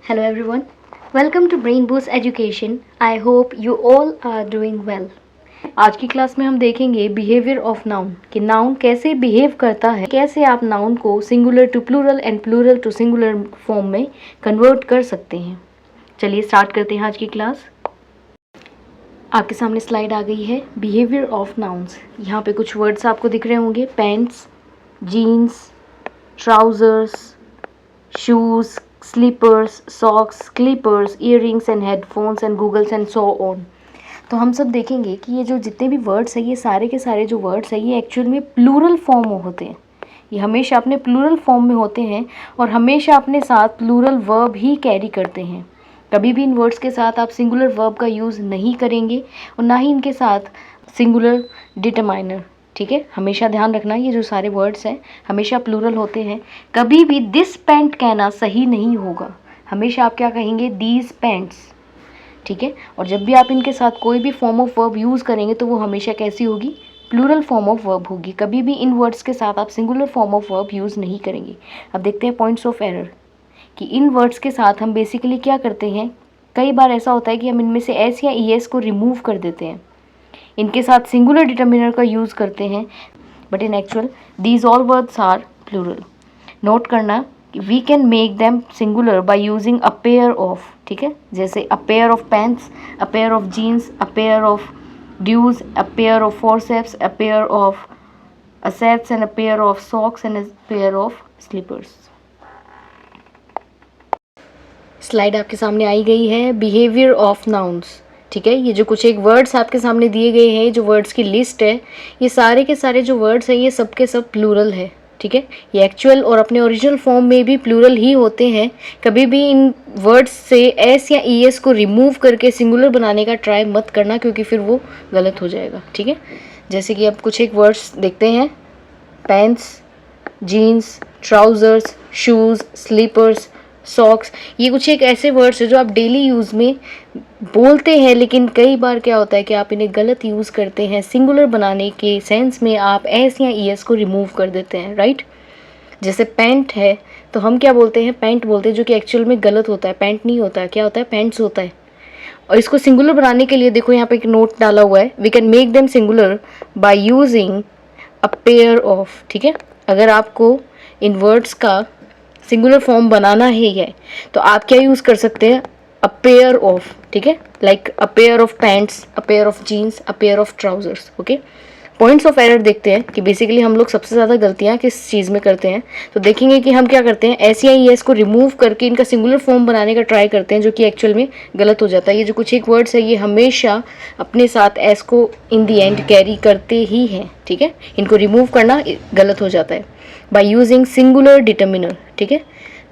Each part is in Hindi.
Hello everyone. Welcome to Brain Boost Education. I hope you all are doing well. आज की क्लास में हम देखेंगे बिहेवियर ऑफ नाउन कि नाउन कैसे बिहेव करता है, कैसे आप नाउन को singular to plural and plural to singular form में कन्वर्ट कर सकते हैं। चलिए स्टार्ट करते हैं आज की क्लास। आपके सामने स्लाइड आ गई है बिहेवियर ऑफ नाउन्स। यहाँ पे कुछ वर्ड्स आपको दिख रहे होंगे, pants, jeans, trousers, shoes, slippers, socks, clippers, earrings and headphones and goggles and so on. तो हम सब देखेंगे कि ये जो जितने भी वर्ड्स हैं, ये सारे के सारे जो वर्ड्स हैं, ये एक्चुअल में प्लूरल फॉर्म में होते हैं। ये हमेशा अपने प्लूरल फॉर्म में होते हैं और हमेशा अपने साथ प्लूरल वर्ब ही कैरी करते हैं। कभी भी इन वर्ड्स के साथ आप सिंगुलर वर्ब का यूज़ नहीं करेंगे और ना ही इनके साथ सिंगुलर डिटरमाइनर। ठीक है, हमेशा ध्यान रखना ये जो सारे वर्ड्स हैं हमेशा प्लूरल होते हैं। कभी भी दिस पैंट कहना सही नहीं होगा, हमेशा आप क्या कहेंगे, दीज पैंट्स। ठीक है, और जब भी आप इनके साथ कोई भी फॉर्म ऑफ वर्ब यूज़ करेंगे तो वो हमेशा कैसी होगी, प्लूरल फॉर्म ऑफ वर्ब होगी। कभी भी इन वर्ड्स के साथ आप singular form of verb use नहीं करेंगे। अब देखते हैं पॉइंट्स ऑफ एरर कि इन वर्ड्स के साथ हम बेसिकली क्या करते हैं। कई बार ऐसा होता है कि हम इनमें से एस या ई एस को रिमूव कर देते हैं, इनके साथ सिंगुलर डिटर्मिनर का यूज़ करते हैं, but in actual these all words are plural. Note करना we can make them singular by using a pair of. ठीक है, जैसे a pair of pants, a pair of jeans, a pair of dues, a pair of forceps, a pair of assets and a pair of socks and a pair of slippers. Slide आपके सामने आई गई है बिहेवियर ऑफ नाउन्स। ठीक है, ये जो कुछ एक वर्ड्स आपके सामने दिए गए हैं, जो वर्ड्स की लिस्ट है, ये सारे के सारे जो वर्ड्स हैं ये सब के सब प्लूरल है। ठीक है, ये एक्चुअल और अपने ओरिजिनल फॉर्म में भी प्लूरल ही होते हैं। कभी भी इन वर्ड्स से एस या ई एस को रिमूव करके सिंगुलर बनाने का ट्राई मत करना, क्योंकि फिर वो गलत हो जाएगा। ठीक है, जैसे कि अब कुछ एक वर्ड्स देखते हैं, pants, jeans, trousers, shoes, slippers, socks. ये कुछ एक ऐसे वर्ड्स हैं जो आप डेली यूज़ में बोलते हैं, लेकिन कई बार क्या होता है कि आप इन्हें गलत यूज़ करते हैं। सिंगुलर बनाने के सेंस में आप एस या ई एस को रिमूव कर देते हैं, राइट। जैसे पैंट है तो हम क्या बोलते हैं, पैंट बोलते हैं, जो कि एक्चुअल में गलत होता है। पैंट नहीं होता है, क्या होता है, पैंट्स होता है। और इसको सिंगुलर बनाने के लिए देखो यहाँ पे एक नोट डाला हुआ है, we can make them singular by using a pair of. ठीक है, अगर आपको इन वर्ड्स का सिंगुलर फॉर्म बनाना है तो आप क्या यूज़ कर सकते हैं, अ पेयर ऑफ। ठीक है, like a pair of pants, a pair of jeans, a pair of trousers. Okay, points of error देखते हैं कि बेसिकली हम लोग सबसे ज़्यादा गलतियाँ किस चीज़ में करते हैं। तो देखेंगे कि हम क्या करते हैं, एस या ई एस को रिमूव करके इनका सिंगुलर फॉर्म बनाने का ट्राई करते हैं, जो कि एक्चुअल में गलत हो जाता है। ये जो कुछ एक वर्ड्स है ये हमेशा अपने साथ एस को इन दी एंड कैरी करते ही हैं। ठीक है, इनको रिमूव करना गलत हो जाता है बाय यूजिंग सिंगुलर डिटर्मिनर। ठीक है,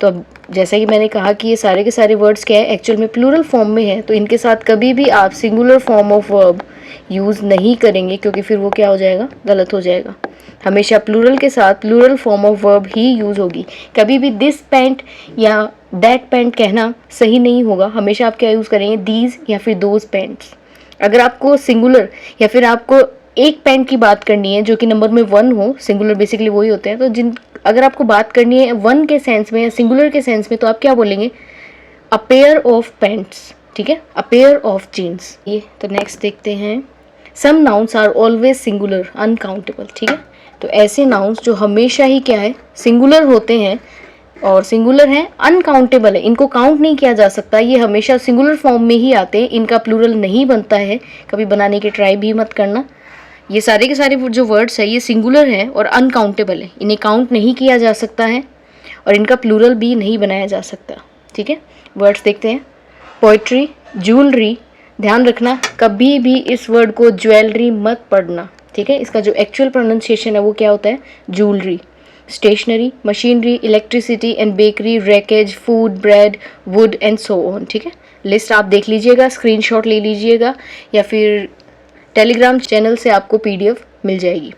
तो अब जैसा कि मैंने कहा कि ये सारे के सारे वर्ड्स क्या है, एक्चुअल में प्लूरल फॉर्म में है, तो इनके साथ कभी भी आप singular form of verb use नहीं करेंगे, क्योंकि फिर वो क्या हो जाएगा, गलत हो जाएगा। हमेशा प्लूरल के साथ प्लूरल फॉर्म ऑफ वर्ब ही यूज़ होगी। कभी भी दिस पैंट या दैट पैंट कहना सही नहीं होगा, हमेशा आप क्या यूज़ करेंगे, दीज या फिर दोज पैंट्स। अगर आपको सिंगुलर या फिर आपको एक पैंट की बात करनी है जो कि नंबर में 1 हो, सिंगुलर बेसिकली वही होते हैं, तो अगर आपको बात करनी है 1 के सेंस में या सिंगुलर के सेंस में, तो आप क्या बोलेंगे, अ पेयर ऑफ पैंट्स। ठीक है, अ पेयर ऑफ जीन्स। ये तो नेक्स्ट देखते हैं, some nouns are always singular uncountable. ठीक है, तो ऐसे नाउन्स जो हमेशा ही क्या है, सिंगुलर होते हैं और सिंगुलर हैं, अनकाउंटेबल है, इनको काउंट नहीं किया जा सकता, ये हमेशा सिंगुलर फॉर्म में ही आते हैं, इनका प्लूरल नहीं बनता है। कभी बनाने की ट्राई भी मत करना। ये सारे के सारे जो वर्ड्स है ये सिंगुलर हैं और अनकाउंटेबल है, इन्हें काउंट नहीं किया जा सकता है और इनका प्लूरल भी नहीं बनाया जा सकता। ठीक है, वर्ड्स देखते हैं, पोइट्री, ज्वेलरी। ध्यान रखना कभी भी इस वर्ड को ज्वेलरी मत पढ़ना। ठीक है, इसका जो एक्चुअल प्रोनाउंसिएशन है वो क्या होता है, jewellery. Stationery, machinery, electricity and bakery, wreckage, food, bread, wood and so on. ठीक है, लिस्ट आप देख लीजिएगा, स्क्रीनशॉट ले लीजिएगा या फिर टेलीग्राम चैनल से आपको पीडीएफ मिल जाएगी।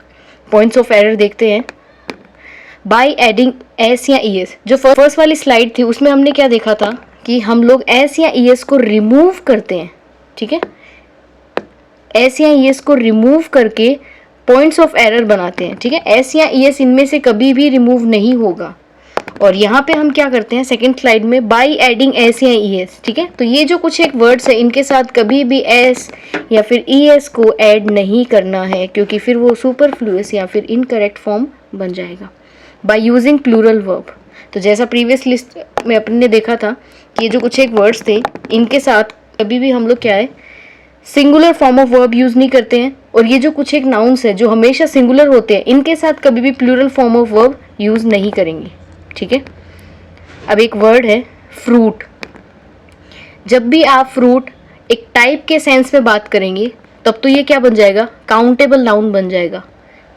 पॉइंट्स ऑफ एरर देखते हैं, बाय एडिंग एस या ई एस। जो फर्स्ट वाली स्लाइड थी उसमें हमने क्या देखा था कि हम लोग एस या ई एस को रिमूव करते हैं। ठीक है, एस या ई एस को रिमूव करके पॉइंट्स ऑफ एरर बनाते हैं। ठीक है, एस या ई एस इनमें से कभी भी रिमूव नहीं होगा और यहाँ पे हम क्या करते हैं सेकंड स्लाइड में, बाई एडिंग एस या ई एस, ठीक है। तो ये जो कुछ एक वर्ड्स है इनके साथ कभी भी एस या फिर ई एस को ऐड नहीं करना है, क्योंकि फिर वो सुपरफ्लुअस या फिर इनकरेक्ट फॉर्म बन जाएगा। बाय यूजिंग प्लूरल वर्ब, तो जैसा प्रीवियस लिस्ट में अपन ने देखा था कि ये जो कुछ एक वर्ड्स थे इनके साथ कभी भी हम लोग क्या है singular form of verb use नहीं करते हैं, और ये जो कुछ एक नाउन्स है जो हमेशा सिंगुलर होते हैं इनके साथ कभी भी plural form of verb use नहीं करेंगे, ठीक है। अब एक वर्ड है फ्रूट। जब भी आप फ्रूट एक टाइप के सेंस में बात करेंगे तब तो ये क्या बन जाएगा, काउंटेबल नाउन बन जाएगा,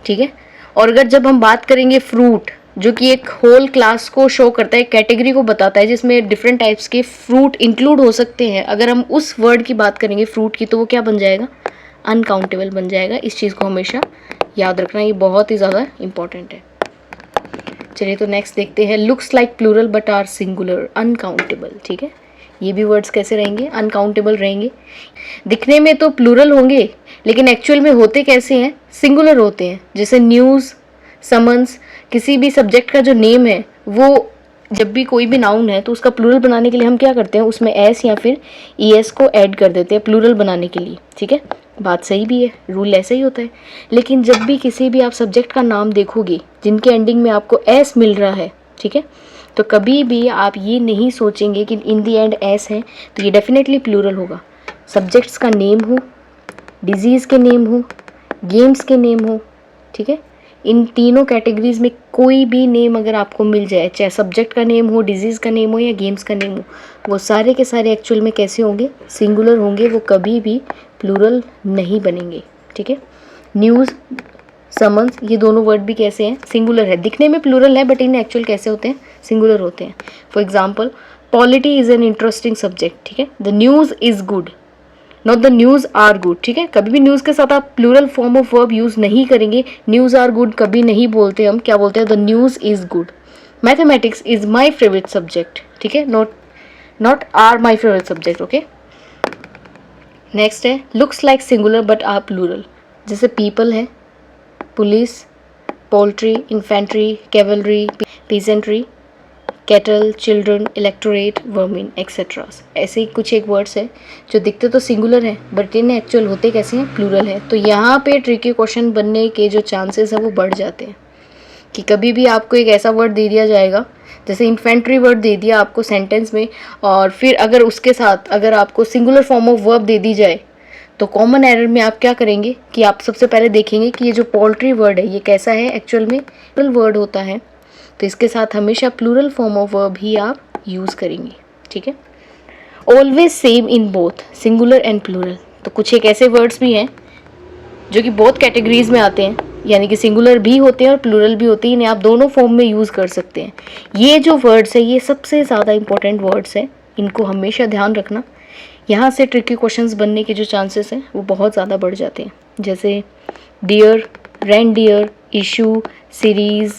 ठीक है। और अगर जब हम बात करेंगे फ्रूट जो कि एक होल क्लास को शो करता है, कैटेगरी को बताता है जिसमें डिफरेंट टाइप्स के फ्रूट इंक्लूड हो सकते हैं, अगर हम उस वर्ड की बात करेंगे फ्रूट की तो वो क्या बन जाएगा, अनकाउंटेबल बन जाएगा। इस चीज़ को हमेशा याद रखना, ये बहुत ही ज़्यादा इंपॉर्टेंट है। चलिए तो नेक्स्ट देखते हैं, looks like plural but are singular uncountable, ठीक है। ये भी वर्ड्स कैसे रहेंगे, अनकाउंटेबल रहेंगे। दिखने में तो प्लूरल होंगे लेकिन एक्चुअल में होते कैसे हैं, सिंगुलर होते हैं। जैसे न्यूज़, समन्स, किसी भी सब्जेक्ट का जो नेम है वो जब भी कोई भी नाउन है तो उसका प्लूरल बनाने के लिए हम क्या करते हैं, उसमें एस या फिर ई एस को ऐड कर देते हैं प्लूरल बनाने के लिए, ठीक है। बात सही भी है, रूल ऐसा ही होता है। लेकिन जब भी किसी भी आप सब्जेक्ट का नाम देखोगे जिनके एंडिंग में आपको एस मिल रहा है, ठीक है, तो कभी भी आप ये नहीं सोचेंगे कि इन दी एंड एस है तो ये डेफिनेटली प्लूरल होगा। सब्जेक्ट्स का नेम हो, डिजीज़ के नेम हो, गेम्स के नेम हो, ठीक है, इन तीनों कैटेगरीज में कोई भी नेम अगर आपको मिल जाए, चाहे सब्जेक्ट का नेम हो, डिजीज़ का नेम हो या गेम्स का नेम हो, वो सारे के सारे एक्चुअल में कैसे होंगे, सिंगुलर होंगे, वो कभी भी प्लूरल नहीं बनेंगे, ठीक है। न्यूज़, समन्स, ये दोनों वर्ड भी कैसे हैं, सिंगुलर है, दिखने में प्लूरल है बट इन एक्चुअल कैसे होते हैं, सिंगुलर होते हैं। For example, polity is an interesting subject, ठीक है, the news is good, not the news are good, ठीक है। कभी भी न्यूज़ के साथ आप plural form of verb use नहीं करेंगे। न्यूज़ आर गुड कभी नहीं बोलते, हम क्या बोलते हैं, the news is good. Mathematics is my favourite subject, ठीक है, not are my favourite subject, okay. Next है, looks like singular but are plural. जैसे पीपल है, police, poultry, infantry, cavalry, peasantry, cattle, children, electorate, vermin, etcetera. ऐसे ही कुछ एक वर्ड्स है जो दिखते तो सिंगुलर है बट इन्हें एक्चुअल होते कैसे हैं, प्लूरल है। तो यहाँ पे ट्रिकी क्वेश्चन बनने के जो चांसेस हैं वो बढ़ जाते हैं कि कभी भी आपको एक ऐसा वर्ड दे दिया जाएगा, जैसे इन्फेंट्री वर्ड दे दिया आपको सेंटेंस में, और फिर अगर उसके साथ अगर आपको सिंगुलर फॉर्म ऑफ वर्ब दे दी जाए तो कॉमन एरर में आप क्या करेंगे कि आप सबसे पहले देखेंगे कि ये जो पोल्ट्री वर्ड है ये कैसा है, एक्चुअल में प्लूरल वर्ड होता है, तो इसके साथ हमेशा प्लूरल फॉर्म ऑफ वर्ब ही आप यूज़ करेंगे, ठीक है। Always same in both singular and plural. तो कुछ एक ऐसे वर्ड्स भी हैं जो कि बोथ कैटेगरीज में आते हैं, यानी कि सिंगुलर भी होते हैं और प्लूरल भी होते हैं, इन्हें आप दोनों फॉर्म में यूज़ कर सकते हैं। ये जो वर्ड्स है ये सबसे ज़्यादा इंपॉर्टेंट वर्ड्स हैं, इनको हमेशा ध्यान रखना। यहाँ से ट्रिकी क्वेश्चंस बनने के जो चांसेस हैं वो बहुत ज़्यादा बढ़ जाते हैं। जैसे deer, reindeer, issue, series,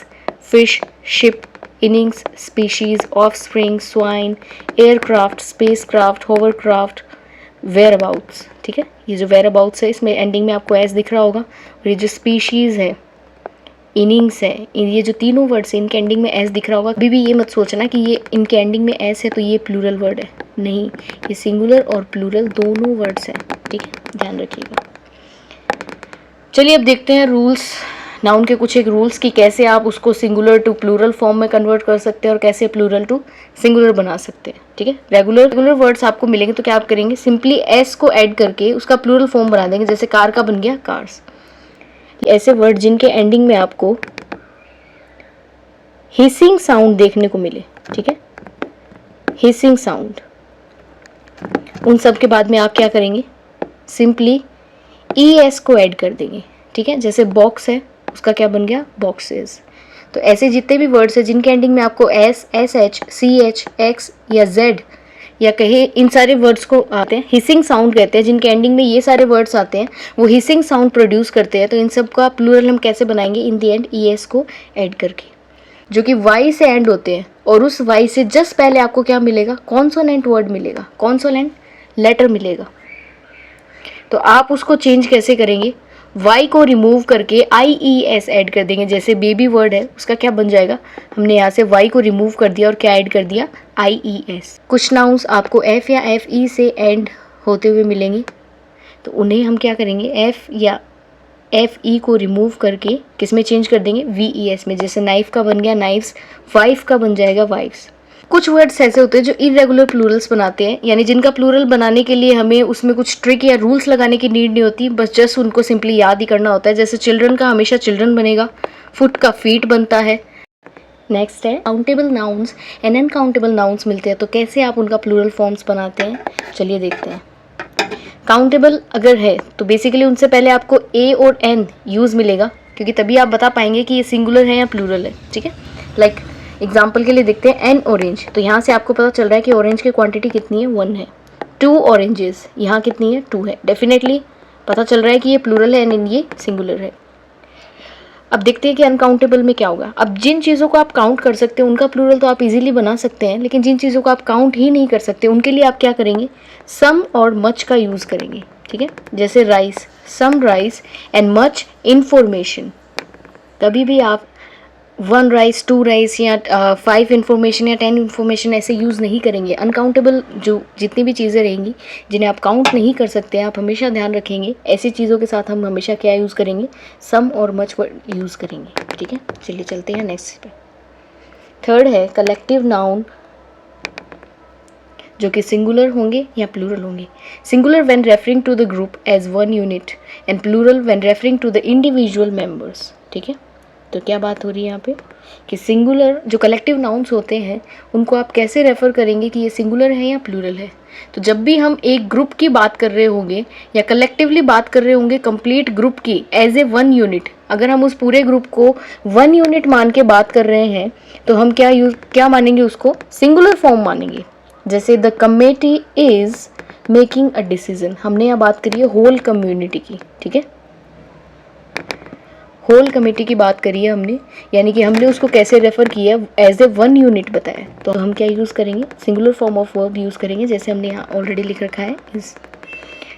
fish, ship, innings, species, offspring, swine, aircraft, spacecraft, hovercraft, whereabouts, ठीक है। ये जो वेयर अबाउट्स है इसमें एंडिंग में आपको एस दिख रहा होगा, और ये जो स्पीशीज़ है, इनिंग्स है, ये जो तीनों वर्ड्स हैं इनके एंडिंग में एस दिख रहा होगा। अभी भी ये मत सोचना कि ये इनके एंडिंग में एस है तो ये प्लूरल वर्ड है, नहीं, ये सिंगुलर और प्लूरल दोनों वर्ड्स हैं, ठीक है, ध्यान रखिएगा। चलिए अब देखते हैं रूल्स, नाउन के कुछ एक रूल्स कि कैसे आप उसको सिंगुलर टू प्लूरल फॉर्म में कन्वर्ट कर सकते हैं और कैसे प्लूरल टू सिंगुलर बना सकते हैं, ठीक है। रेगुलर वर्ड्स आपको मिलेंगे तो क्या आप करेंगे, सिंपली एस को ऐड करके उसका प्लूरल फॉर्म बना देंगे। जैसे कार का बन गया कार्स। ऐसे वर्ड जिनके एंडिंग में आपको हिसिंग साउंड देखने को मिले, ठीक है, हिसिंग साउंड, उन सब के बाद में आप क्या करेंगे, सिंपली ई एस को ऐड कर देंगे, ठीक है। जैसे बॉक्स है, उसका क्या बन गया, बॉक्सेस। तो ऐसे जितने भी वर्ड्स हैं जिनके एंडिंग में आपको S, S H, C H, X या जेड या कहे, इन सारे वर्ड्स को आते हैं हिसिंग साउंड कहते हैं। जिनके एंडिंग में ये सारे वर्ड्स आते हैं वो हिसिंग साउंड प्रोड्यूस करते हैं। तो इन सब का प्लूरल हम कैसे बनाएंगे, इन दी एंड ई एस को ऐड करके, जो कि वाई से एंड होते हैं, और उस वाई से जस्ट पहले आपको क्या मिलेगा, कॉन्सोनेंट वर्ड मिलेगा, कॉन्सोनेंट लेटर मिलेगा। तो आप उसको चेंज कैसे करेंगे, वाई को रिमूव करके IES ऐड कर देंगे। जैसे बेबी वर्ड है उसका क्या बन जाएगा, हमने यहाँ से वाई को रिमूव कर दिया और क्या ऐड कर दिया, IES। कुछ नाउन्स आपको F या FE से एंड होते हुए मिलेंगे, तो उन्हें हम क्या करेंगे, F या FE को रिमूव करके किस में चेंज कर देंगे, VES में। जैसे नाइफ का बन गया नाइफ्स, वाइफ का बन जाएगा वाइफ्स। कुछ वर्ड्स ऐसे होते हैं जो इरेगुलर प्लूरल्स बनाते हैं, यानी जिनका प्लूरल बनाने के लिए हमें उसमें कुछ ट्रिक या रूल्स लगाने की नीड नहीं होती, बस जस्ट उनको सिंपली याद ही करना होता है। जैसे चिल्ड्रन का हमेशा चिल्ड्रन बनेगा, फुट का फीट बनता है। नेक्स्ट है countable nouns and uncountable nouns मिलते हैं, तो कैसे आप उनका प्लूरल फॉर्म्स बनाते हैं, चलिए देखते हैं। काउंटेबल अगर है तो बेसिकली उनसे पहले आपको A और N यूज़ मिलेगा, क्योंकि तभी आप बता पाएंगे कि ये सिंगुलर है या प्लूरल है, ठीक है। लाइक एग्जाम्पल के लिए देखते हैं एन ऑरेंज, तो यहाँ से आपको पता चल रहा है कि ऑरेंज की क्वांटिटी कितनी है, 1 है। 2 ऑरेंजेस, यहाँ कितनी है, 2 है। डेफिनेटली पता चल रहा है कि ये प्लूरल है एंड ये सिंगुलर है। अब देखते हैं कि अनकाउंटेबल में क्या होगा। अब जिन चीज़ों को आप काउंट कर सकते हैं उनका प्लूरल तो आप इजीली बना सकते हैं, लेकिन जिन चीज़ों को आप काउंट ही नहीं कर सकते उनके लिए आप क्या करेंगे, सम और मच का यूज़ करेंगे, ठीक है। जैसे rice, some rice and much information. कभी भी आप 1 राइस, 2 राइस या 5 इन्फॉर्मेशन या 10 इन्फॉर्मेशन ऐसे यूज़ नहीं करेंगे। अनकाउंटेबल जो जितनी भी चीज़ें रहेंगी जिन्हें आप काउंट नहीं कर सकते, आप हमेशा ध्यान रखेंगे ऐसी चीज़ों के साथ हम हमेशा क्या यूज़ करेंगे, सम और मच वर्ड यूज़ करेंगे, ठीक है। चलिए चलते हैं नेक्स्ट पे। थर्ड है कलेक्टिव नाउन, जो कि सिंगुलर होंगे या प्लूरल होंगे। Singular when referring to the group as 1 unit and plural when referring to the individual members, ठीक है। तो क्या बात हो रही है यहाँ पे कि सिंगुलर जो कलेक्टिव नाउन्स होते हैं उनको आप कैसे रेफ़र करेंगे कि ये सिंगुलर है या प्लूरल है। तो जब भी हम एक ग्रुप की बात कर रहे होंगे या कलेक्टिवली बात कर रहे होंगे कंप्लीट ग्रुप की एज ए 1 यूनिट, अगर हम उस पूरे ग्रुप को 1 यूनिट मान के बात कर रहे हैं तो हम क्या मानेंगे, उसको सिंगुलर फॉर्म मानेंगे। जैसे the committee is making a decision, हमने यहाँ बात करी है होल कम्युनिटी की, ठीक है। होल कमेटी की बात करी है हमने, यानी कि हमने उसको कैसे रेफर किया, एज ए 1 यूनिट बताया। तो हम क्या यूज़ करेंगे, singular form of verb use करेंगे, जैसे हमने यहाँ ऑलरेडी लिख रखा है इस।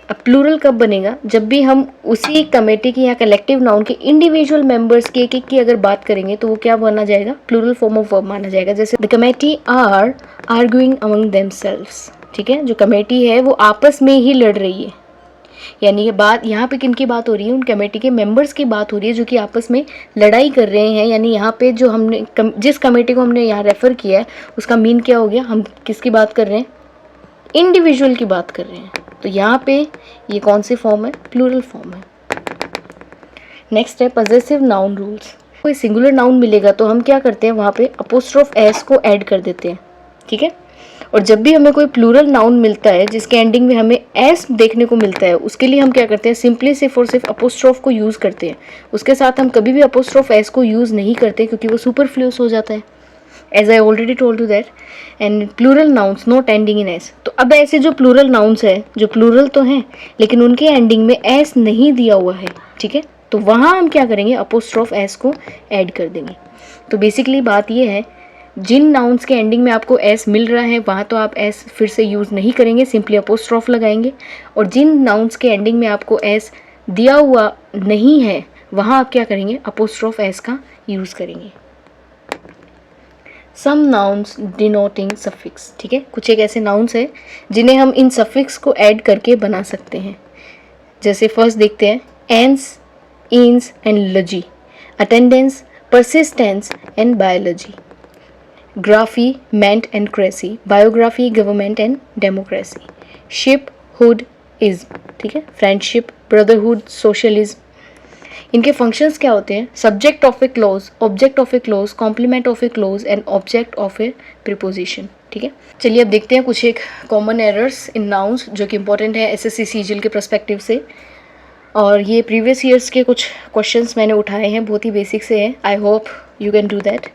अब प्लूरल कब बनेगा, जब भी हम उसी कमेटी की या कलेक्टिव नाउन के इंडिविजुअल मेंबर्स की एक एक की अगर बात करेंगे तो वो क्या माना जाएगा, प्लूरल फॉर्म ऑफ वर्ब माना जाएगा। जैसे the committee are arguing among themselves, ठीक है। जो कमेटी है वो आपस में ही लड़ रही है, यानी ये बात यहाँ पे किन की बात हो रही है, उन कमेटी के मेंबर्स की बात हो रही है जो कि आपस में लड़ाई कर रहे हैं। यानी यहाँ पे जो हमने जिस कमेटी को हमने यहाँ रेफ़र किया है उसका मीन क्या हो गया, हम किसकी बात कर रहे हैं, इंडिविजुअल की बात कर रहे हैं। तो यहाँ पे ये कौन सी फॉर्म है, प्लूरल फॉर्म है। नेक्स्ट है पजेसिव नाउन रूल्स। कोई सिंगुलर नाउन मिलेगा तो हम क्या करते हैं, वहाँ पे अपोस्ट्रोफ एस को ऐड कर देते हैं, ठीक है। और जब भी हमें कोई प्लूरल नाउन मिलता है जिसके एंडिंग में हमें एस देखने को मिलता है, उसके लिए हम क्या करते हैं, सिंपली सिर्फ और सिर्फ अपोस्ट्रोफ को यूज़ करते हैं। उसके साथ हम कभी भी अपोस्ट्रोफ एस को यूज़ नहीं करते क्योंकि वो सुपरफ्लूअस हो जाता है, as I already told you that. And plural nouns not ending in S, तो अब ऐसे जो प्लूरल नाउन्स है जो प्लूरल तो हैं लेकिन उनके एंडिंग में एस नहीं दिया हुआ है, ठीक है, तो वहाँ हम क्या करेंगे, अपोस्ट्रोफ एस को ऐड कर देंगे। तो बेसिकली बात ये है, जिन नाउन्स के एंडिंग में आपको एस मिल रहा है वहाँ तो आप एस फिर से यूज़ नहीं करेंगे, सिंपली अपोस्ट्रोफ लगाएंगे। और जिन नाउन्स के एंडिंग में आपको एस दिया हुआ नहीं है वहाँ आप क्या करेंगे, अपोस्ट्रोफ एस का यूज़ करेंगे। सम नाउन्स डिनोटिंग सफिक्स, ठीक है। कुछ एक ऐसे नाउन्स हैं जिन्हें हम इन सफिक्स को ऐड करके बना सकते हैं। जैसे फर्स्ट देखते हैं, ance, ence and logy, attendance, persistence and biology, graphy, ment and cracy, biography, government and democracy, ship, hood, ism, ठीक है, फ्रेंडशिप, ब्रदरहुड, सोशलिज्म। इनके फंक्शंस क्या होते हैं, subject of a clause, object of a clause, complement of a clause and object of a preposition, ठीक है। चलिए अब देखते हैं कुछ एक कॉमन एरर्स इन नाउन्स जो कि इंपॉर्टेंट है एसएससी सीजीएल के पर्सपेक्टिव से। और ये प्रीवियस ईयर्स के कुछ क्वेश्चंस मैंने उठाए हैं, बहुत ही बेसिक से हैं, I hope you can do that.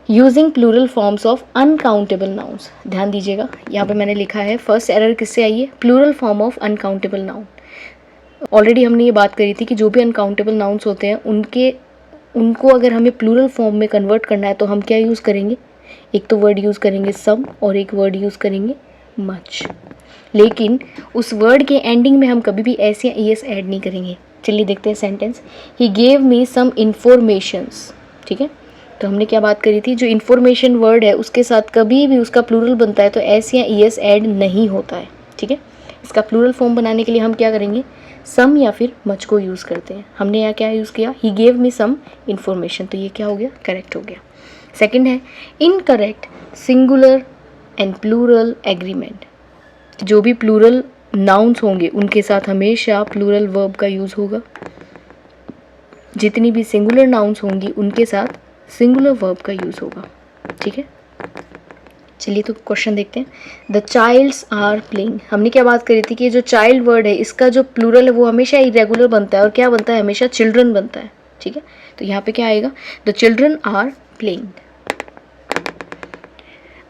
Using plural forms of uncountable nouns, ध्यान दीजिएगा यहाँ पे मैंने लिखा है फर्स्ट एरर किससे आई है, plural form of uncountable noun. Already हमने ये बात करी थी कि जो भी अनकाउंटेबल नाउन्स होते हैं उनको अगर हमें प्लूरल फॉर्म में कन्वर्ट करना है तो हम क्या यूज़ करेंगे, एक तो वर्ड यूज़ करेंगे सम और एक वर्ड यूज़ करेंगे मच। लेकिन उस वर्ड के एंडिंग में हम कभी भी एस या ईएस ऐड नहीं करेंगे। चलिए देखते हैं sentence. He gave me some informations. ठीक है, तो हमने क्या बात करी थी, जो इन्फॉर्मेशन वर्ड है उसके साथ कभी भी उसका प्लूरल बनता है तो एस या ईएस ऐड नहीं होता है। ठीक है, इसका प्लूरल फॉर्म बनाने के लिए हम क्या करेंगे, सम या फिर मच को यूज़ करते हैं। हमने यहाँ क्या यूज़ किया, ही गेव मी सम इन्फॉर्मेशन, तो ये क्या हो गया, करेक्ट हो गया। सेकंड है incorrect singular and plural agreement. जो भी प्लूरल नाउन्स होंगे उनके साथ हमेशा प्लूरल वर्ब का यूज़ होगा। जितनी भी सिंगुलर नाउन्स होंगी उनके साथ सिंगुलर वर्ब का यूज़ होगा। ठीक है, चलिए तो क्वेश्चन देखते हैं। The childs are playing. हमने क्या बात करी थी कि जो चाइल्ड वर्ड है इसका जो प्लूरल है वो हमेशा इरेगुलर बनता है और क्या बनता है, हमेशा चिल्ड्रन बनता है। ठीक है, तो यहाँ पे क्या आएगा, the children are playing.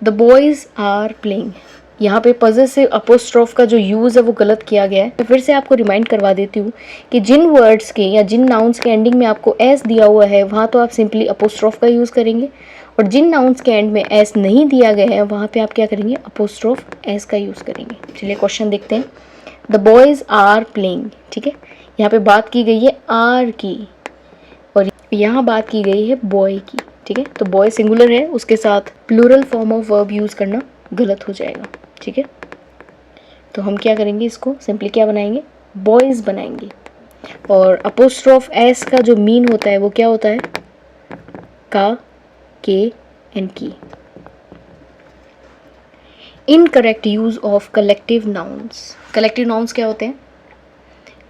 The boys are playing. यहाँ पे पॉजेसिव अपोस्ट्रोफ का जो यूज़ है वो गलत किया गया है। तो फिर से आपको रिमाइंड करवा देती हूँ कि जिन वर्ड्स के या जिन नाउन्स के एंडिंग में आपको एस दिया हुआ है वहाँ तो आप सिंपली अपोस्ट्रोफ का यूज़ करेंगे, और जिन नाउन्स के एंड में एस नहीं दिया गया है वहाँ पे आप क्या करेंगे, अपोस्ट्रोफ एस का यूज़ करेंगे। चलिए क्वेश्चन देखते हैं। The boys are playing. ठीक है, यहाँ पे बात की गई है आर की और यहाँ बात की गई है बॉय की। ठीक है, तो बॉय सिंगुलर है, उसके साथ plural form of verb use करना गलत हो जाएगा। ठीक है, तो हम क्या करेंगे, इसको सिंपली क्या बनाएंगे, बॉयज़ बनाएंगे। और अपोस्ट्रोफ एस का जो मीन होता है वो क्या होता है, का, के एंड की। Incorrect use of collective nouns. Collective nouns क्या होते हैं,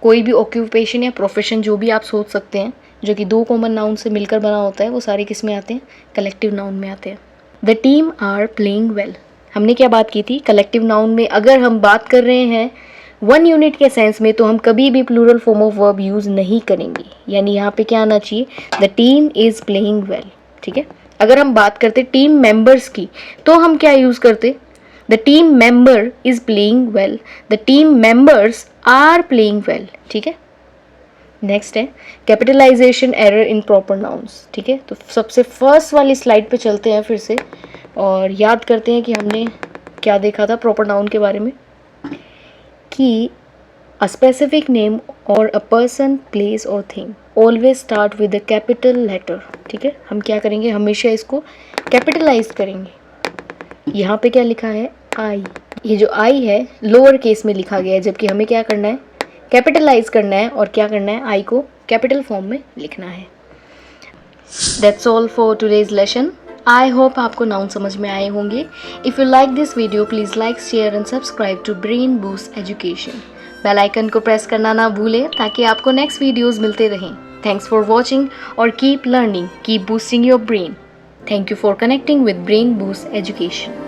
कोई भी ऑक्यूपेशन या प्रोफेशन जो भी आप सोच सकते हैं जो कि दो कॉमन नाउन से मिलकर बना होता है वो सारे किस में आते हैं, कलेक्टिव नाउन में आते हैं। The team are playing well. हमने क्या बात की थी, कलेक्टिव नाउन में अगर हम बात कर रहे हैं वन यूनिट के सेंस में तो हम कभी भी plural form of verb use नहीं करेंगे। यानी यहाँ पे क्या आना चाहिए, the team is playing well. ठीक है, अगर हम बात करते टीम मेंबर्स की तो हम क्या यूज़ करते, the team member is playing well, the team members are playing well. ठीक है, नेक्स्ट है capitalization error in proper nouns. ठीक है, तो सबसे फर्स्ट वाली स्लाइड पे चलते हैं फिर से और याद करते हैं कि हमने क्या देखा था प्रॉपर नाउन के बारे में, कि अ स्पेसिफिक नेम और अ पर्सन, प्लेस और thing always start with a capital letter. ठीक है, हम क्या करेंगे, हमेशा इसको कैपिटलाइज करेंगे। यहाँ पे क्या लिखा है, आई। ये जो आई है लोअर केस में लिखा गया है, जबकि हमें क्या करना है, कैपिटलाइज करना है और क्या करना है, आई को कैपिटल फॉर्म में लिखना है। That's all for today's lesson. I hope आपको नाउन समझ में आए होंगे। If you like this video please like, share and subscribe to Brain Boost Education. Bell icon को प्रेस करना ना भूलें ताकि आपको नेक्स्ट वीडियोज़ मिलते रहें। थैंक्स फॉर वॉचिंग और keep learning, keep boosting your brain. Thank you for connecting with Brain Boost education.